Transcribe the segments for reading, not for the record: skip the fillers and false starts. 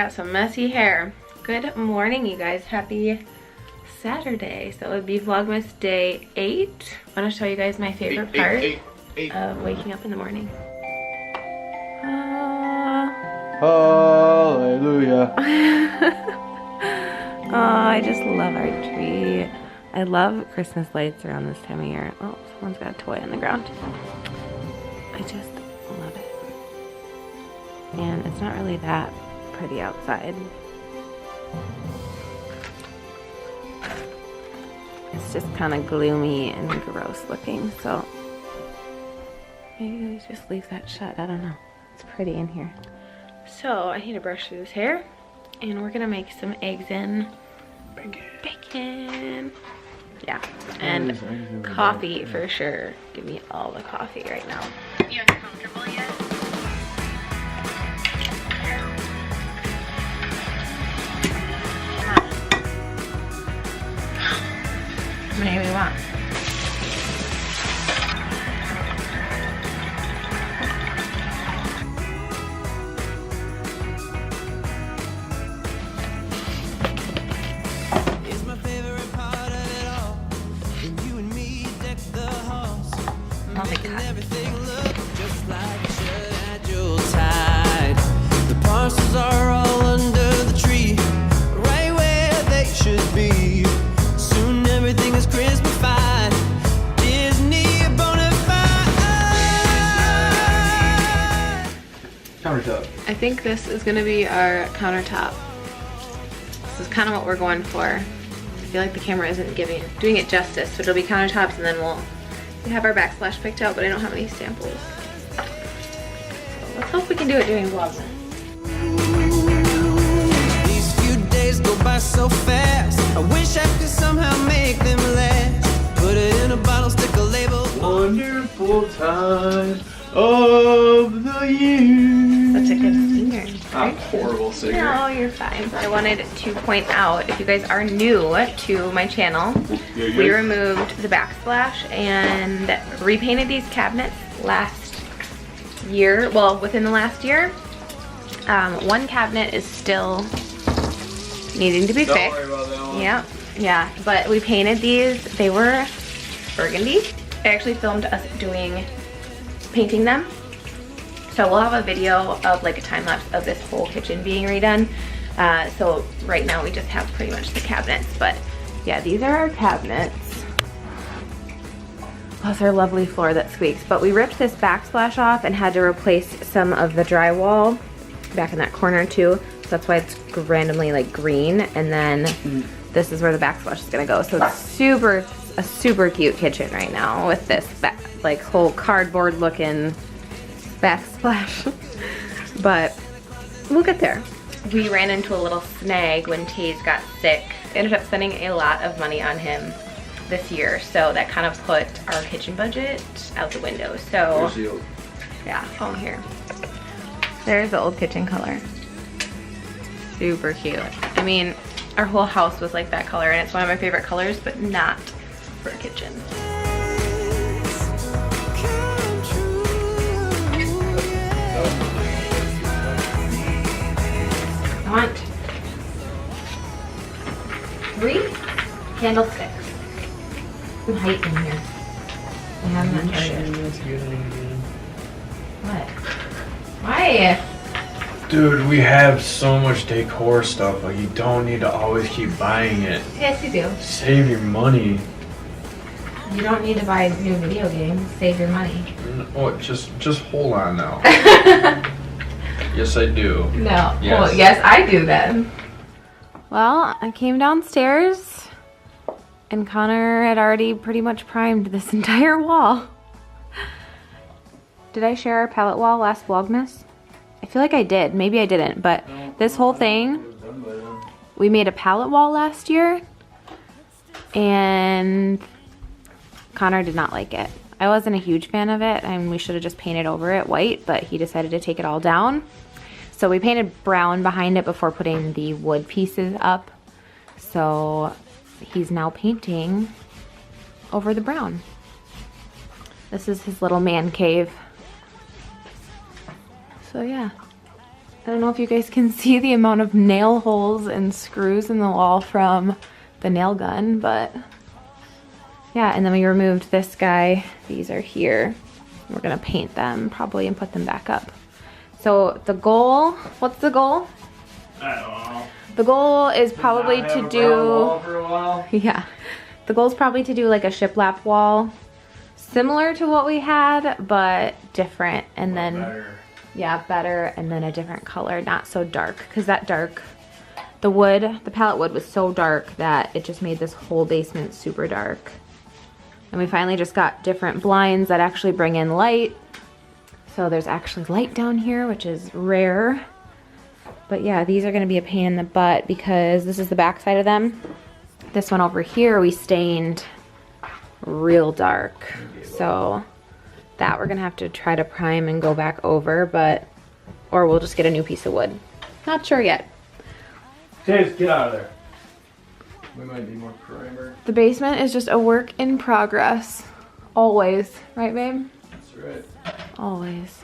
got some messy hair. Good morning, you guys. Happy Saturday. So it would be Vlogmas day 8. I want to show you guys my favorite part of waking up in the morning. Hallelujah. Oh, I just love our tree. I love Christmas lights around this time of year. Oh, someone's got a toy on the ground. I just love it. And it's not really that pretty outside. It's just kind of gloomy and gross looking, so maybe we just leave that shut. I don't know. It's pretty in here. So I need to brush through this hair, and we're gonna make some eggs and bacon. Yeah, and coffee for sure. Give me all the coffee right now. You uncomfortable yet? How many do we want? Are all under the tree, right where they should be. Soon everything is Christmas-fied. Disney bonafide. Countertop. I think this is gonna be our countertop. This is kind of what we're going for. I feel like the camera isn't doing it justice, so it'll be countertops, and then we have our backsplash picked out, but I don't have any samples. So let's hope we can do it during Vlogmas. Go by so fast. I wish I could somehow make them last. Put it in a bottle, stick a label. Wonderful time of the year. Such a good singer. I'm a horrible singer. No, you're fine. I wanted to point out, if you guys are new to my channel, we removed the backsplash and repainted these cabinets last year. Well, within the last year. One cabinet is still needing to be fixed. Don't worry about that one. Yeah, but we painted these. They were burgundy. I actually filmed us painting them. So we'll have a video of like a time lapse of this whole kitchen being redone. So right now we just have pretty much the cabinets, but yeah, these are our cabinets. Plus our lovely floor that squeaks. But we ripped this backsplash off and had to replace some of the drywall back in that corner too. That's why it's randomly like green, and then this is where the backsplash is gonna go. So it's a super cute kitchen right now with this like whole cardboard looking backsplash. But we'll get there. We ran into a little snag when Taze got sick. Ended up spending a lot of money on him this year, so that kind of put our kitchen budget out the window. So yeah, oh here. There's the old kitchen color. Super cute. I mean, our whole house was like that color, and it's one of my favorite colors, but not for a kitchen. I want 3 candlesticks. Some height in here. I haven't started. What? Why? Dude, we have so much decor stuff. Like, you don't need to always keep buying it. Yes, you do. Save your money. You don't need to buy new video games. Save your money. Oh, just hold on now. Yes, I do. No. Yes. Well, yes, I do then. Well, I came downstairs, and Connor had already pretty much primed this entire wall. Did I share our palette wall last Vlogmas? I feel like I did. Maybe I didn't, but this whole thing, we made a palette wall last year, and Connor did not like it. I wasn't a huge fan of it, and we should have just painted over it white, but he decided to take it all down. So we painted brown behind it before putting the wood pieces up. So he's now painting over the brown. This is his little man cave. So yeah, I don't know if you guys can see the amount of nail holes and screws in the wall from the nail gun, but yeah, and then we removed this guy. These are here. We're gonna paint them probably and put them back up. So the goal, what's the goal? I don't know. The goal is probably to do, for a while. yeah, the goal is probably to do like a shiplap wall, similar to what we had, but different, and then Better. yeah, better, and then a different color, not so dark, because that dark, the wood, the pallet wood was so dark that it just made this whole basement super dark. And we finally just got different blinds that actually bring in light. So there's actually light down here, which is rare. But yeah, these are gonna be a pain in the butt because this is the back side of them. This one over here, we stained real dark. So that we're gonna have to try to prime and go back over, but, or we'll just get a new piece of wood. Not sure yet. Chase, get out of there. We might need more primer. The basement is just a work in progress. Always, right babe? That's right. Always.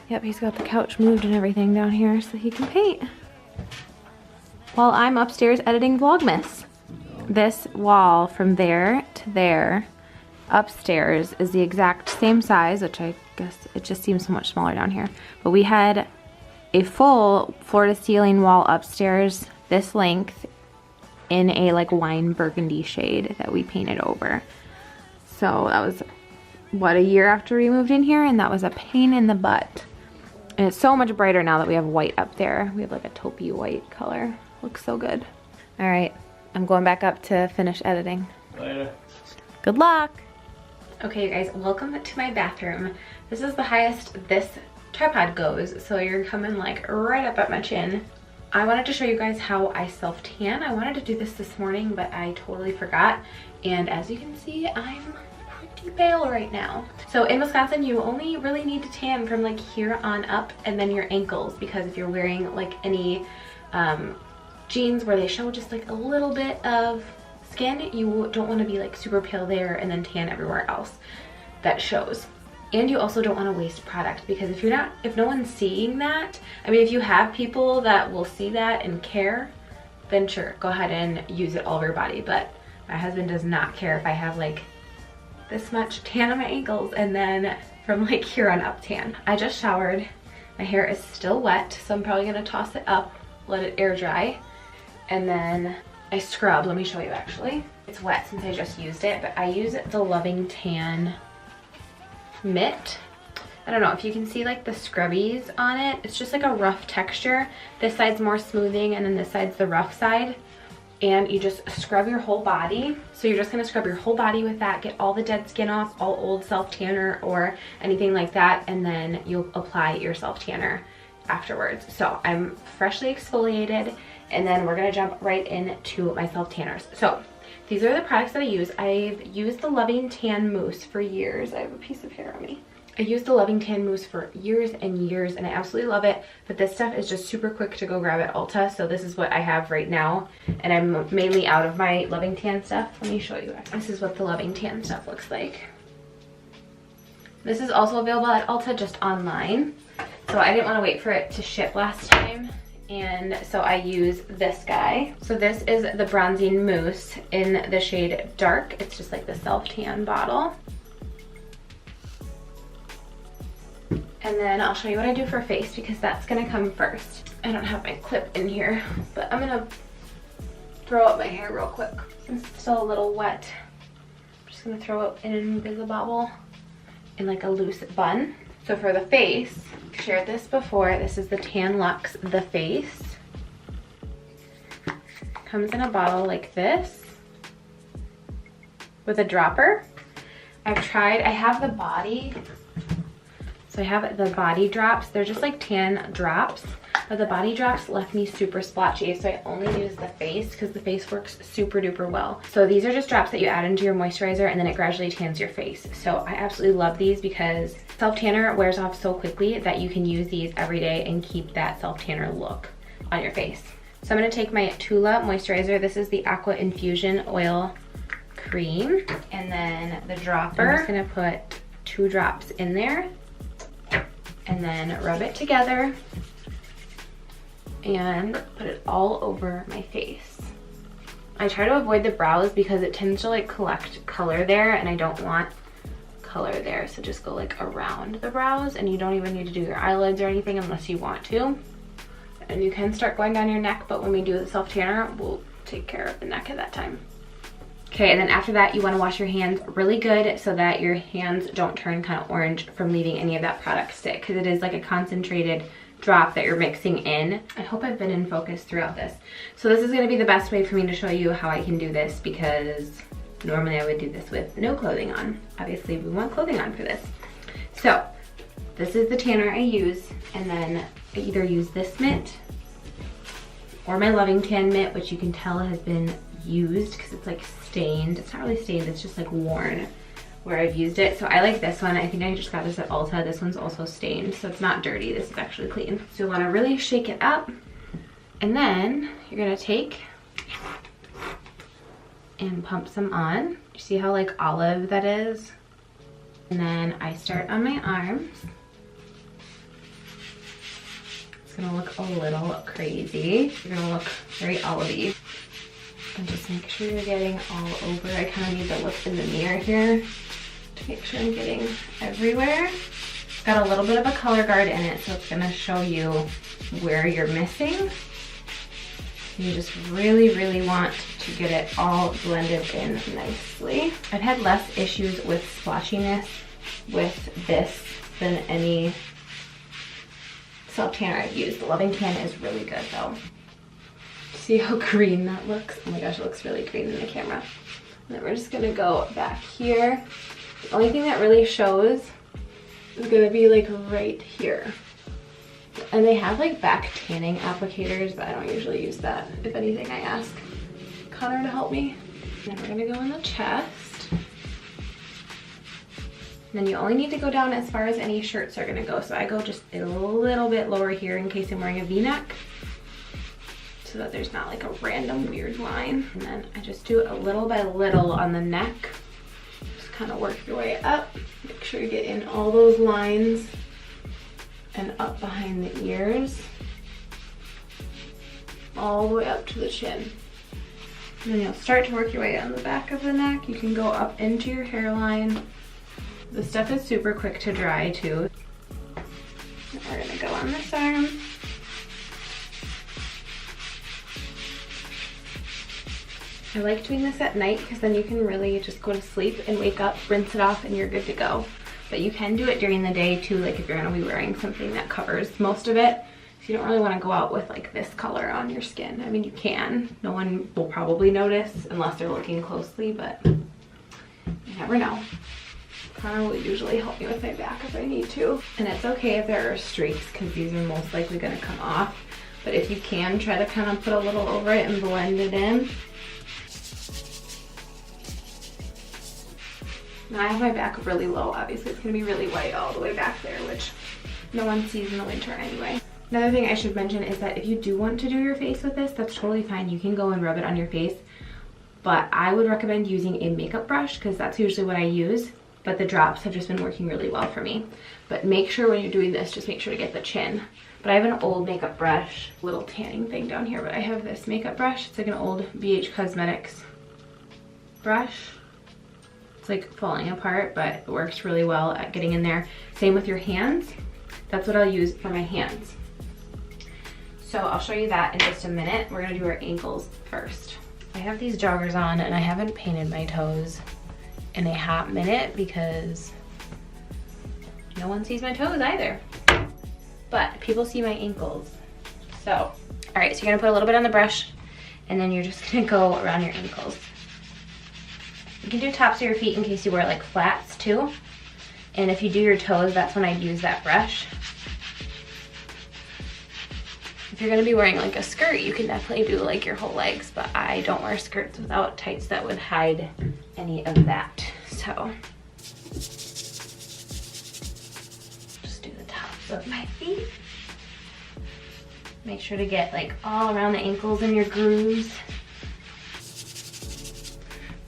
Yep, he's got the couch moved and everything down here so he can paint. While I'm upstairs editing Vlogmas. This wall from there to there upstairs is the exact same size, which I guess it just seems so much smaller down here. But we had a full floor to ceiling wall upstairs this length in a like wine burgundy shade that we painted over. So that was what, a year after we moved in here, and that was a pain in the butt. And it's so much brighter now that we have white up there. We have like a taupey white color. Looks so good. All right, I'm going back up to finish editing. Later. Good luck. Okay, you guys, welcome to my bathroom. This is the highest this tripod goes, so you're coming like right up at my chin. I wanted to show you guys how I self-tan. I wanted to do this morning, but I totally forgot. And as you can see, I'm pretty pale right now. So in Wisconsin, you only really need to tan from like here on up and then your ankles, because if you're wearing like any jeans where they show just like a little bit of skin, you don't want to be like super pale there and then tan everywhere else that shows. And you also don't want to waste product, because if no one's seeing that, I mean, if you have people that will see that and care, then sure, go ahead and use it all over your body. But my husband does not care if I have like this much tan on my ankles and then from like here on up tan. I just showered. My hair is still wet, so I'm probably gonna toss it up, let it air dry, and then I scrub. Let me show you actually. It's wet since I just used it, but I use the Loving Tan mitt. I don't know if you can see like the scrubbies on it. It's just like a rough texture. This side's more smoothing and then this side's the rough side. And you just scrub your whole body. So you're just gonna scrub your whole body with that, get all the dead skin off, all old self-tanner or anything like that, and then you'll apply your self-tanner afterwards. So I'm freshly exfoliated, and then we're gonna jump right into my self-tanners. So these are the products that I use. I've used the Loving Tan Mousse for years. I have a piece of hair on me. I used the Loving Tan Mousse for years and years, and I absolutely love it. But this stuff is just super quick to go grab at Ulta, so this is what I have right now. And I'm mainly out of my Loving Tan stuff. Let me show you. This is what the Loving Tan stuff looks like. This is also available at Ulta, just online. So I didn't want to wait for it to ship last time, and so I use this guy. So this is the Bronzing Mousse in the shade Dark. It's just like the self-tan bottle. And then I'll show you what I do for face, because that's gonna come first. I don't have my clip in here, but I'm gonna throw up my hair real quick since it's still a little wet. I'm just gonna throw it in an Invisibobble in like a loose bun. So for the face, I've shared this before. This is the Tan Luxe The Face. Comes in a bottle like this with a dropper. I have the body. So I have the body drops. They're just like tan drops, but the body drops left me super splotchy, so I only use the face because the face works super duper well. So these are just drops that you add into your moisturizer, and then it gradually tans your face. So I absolutely love these because self-tanner wears off so quickly that you can use these every day and keep that self-tanner look on your face. So I'm gonna take my Tula moisturizer. This is the Aqua Infusion Oil Cream, and then the dropper. I'm just gonna put 2 drops in there, and then rub it together and put it all over my face. I try to avoid the brows because it tends to like collect color there, and I don't want color there, so just go like around the brows, and you don't even need to do your eyelids or anything unless you want to. And you can start going down your neck, but when we do the self tanner, we'll take care of the neck at that time. Okay, and then after that, you want to wash your hands really good so that your hands don't turn kind of orange from leaving any of that product stick, because it is like a concentrated drop that you're mixing in. I hope I've been in focus throughout this. So this is going to be the best way for me to show you how I can do this, because normally I would do this with no clothing on. Obviously we want clothing on for this. So this is the tanner I use, and then I either use this mitt or my Loving Tan mitt, which you can tell has been used because it's like stained. It's not really stained, it's just like worn where I've used it. So I like this one. I think I just got this at Ulta. This one's also stained, so it's not dirty. This is actually clean. So you want to really shake it up, and then you're gonna take and pump some on. You see how like olive that is? And then I start on my arms. It's gonna look a little crazy. You're gonna look very olivey. And just make sure you're getting all over. I kind of need to look in the mirror here to make sure I'm getting everywhere. It's got a little bit of a color guard in it, so it's gonna show you where you're missing. You just really, really want to get it all blended in nicely. I've had less issues with splotchiness with this than any self tanner I've used. The Loving Tan is really good though. See how green that looks? Oh my gosh, it looks really green in the camera. And then we're just gonna go back here. The only thing that really shows is gonna be like right here. And they have like back tanning applicators, but I don't usually use that. If anything, I ask Connor to help me. And then we're gonna go in the chest. And then you only need to go down as far as any shirts are gonna go. So I go just a little bit lower here in case I'm wearing a V-neck, so that there's not like a random weird line. And then I just do it a little by little on the neck. Just kind of work your way up. Make sure you get in all those lines and up behind the ears, all the way up to the chin. And then you'll start to work your way on the back of the neck. You can go up into your hairline. This stuff is super quick to dry too. And we're gonna go on this arm. I like doing this at night because then you can really just go to sleep and wake up, rinse it off, and you're good to go. But you can do it during the day too, like if you're gonna be wearing something that covers most of it. So you don't really wanna go out with like this color on your skin. I mean, you can. No one will probably notice unless they're looking closely, but you never know. Connor will usually help me with my back if I need to. And it's okay if there are streaks because these are most likely gonna come off. But if you can, try to kind of put a little over it and blend it in. Now I have my back really low. Obviously it's gonna be really white all the way back there, which no one sees in the winter anyway. Another thing I should mention is that if you do want to do your face with this, that's totally fine. You can go and rub it on your face, but I would recommend using a makeup brush because that's usually what I use, but the drops have just been working really well for me. But make sure when you're doing this, just make sure to get the chin. But I have an old makeup brush, little tanning thing down here, but I have this makeup brush. It's like an old BH Cosmetics brush. Like falling apart, but it works really well at getting in there. Same with your hands. That's what I'll use for my hands. So I'll show you that in just a minute. We're gonna do our ankles first. I have these joggers on and I haven't painted my toes in a hot minute because no one sees my toes either. But people see my ankles. So, all right, so you're gonna put a little bit on the brush and then you're just gonna go around your ankles. You can do tops of your feet in case you wear like flats too. And if you do your toes, that's when I'd use that brush. If you're gonna be wearing like a skirt, you can definitely do like your whole legs, but I don't wear skirts without tights that would hide any of that. So just do the tops of my feet. Make sure to get like all around the ankles and your grooves.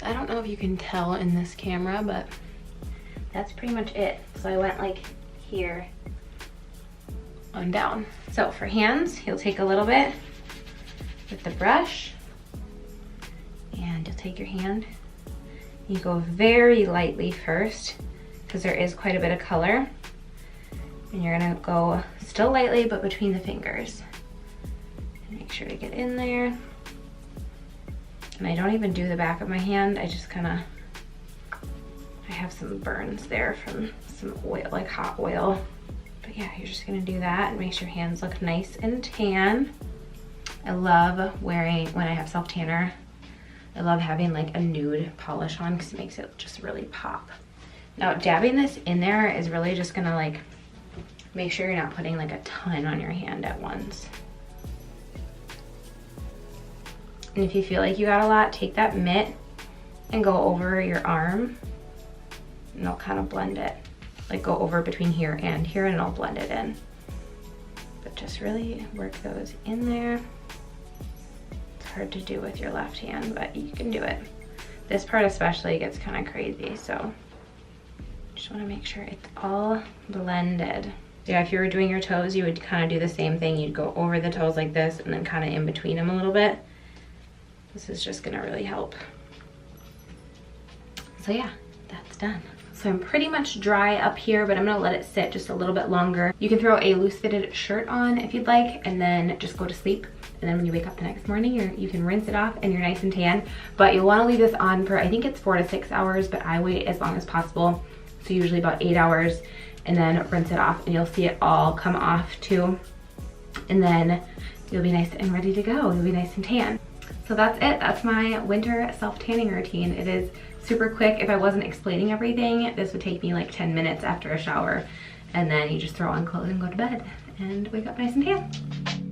I don't know if you can tell in this camera, but that's pretty much it. So I went like here on down. So for hands, you'll take a little bit with the brush, and you'll take your hand. You go very lightly first, because there is quite a bit of color. And you're gonna go still lightly, but between the fingers. And make sure to get in there. And I don't even do the back of my hand, I just kinda, I have some burns there from some oil, like hot oil. But yeah, you're just gonna do that. It makes your hands look nice and tan. I love wearing, when I have self-tanner, I love having like a nude polish on because it makes it just really pop. Now dabbing this in there is really just gonna like, make sure you're not putting like a ton on your hand at once. And if you feel like you got a lot, take that mitt and go over your arm, and it'll kind of blend it. Like go over between here and here, and it'll blend it in. But just really work those in there. It's hard to do with your left hand, but you can do it. This part especially gets kind of crazy, so just want to make sure it's all blended. Yeah, if you were doing your toes, you would kind of do the same thing. You'd go over the toes like this and then kind of in between them a little bit. This is just gonna really help. So yeah, that's done. So I'm pretty much dry up here, but I'm gonna let it sit just a little bit longer. You can throw a loose fitted shirt on if you'd like, and then just go to sleep. And then when you wake up the next morning, you can rinse it off and you're nice and tan. But you'll wanna leave this on for, I think it's 4 to 6 hours, but I wait as long as possible. So usually about 8 hours, and then rinse it off, and you'll see it all come off too. And then you'll be nice and ready to go. You'll be nice and tan. So that's it. That's my winter self-tanning routine. It is super quick. If I wasn't explaining everything, this would take me like 10 minutes after a shower. And then you just throw on clothes and go to bed and wake up nice and tan.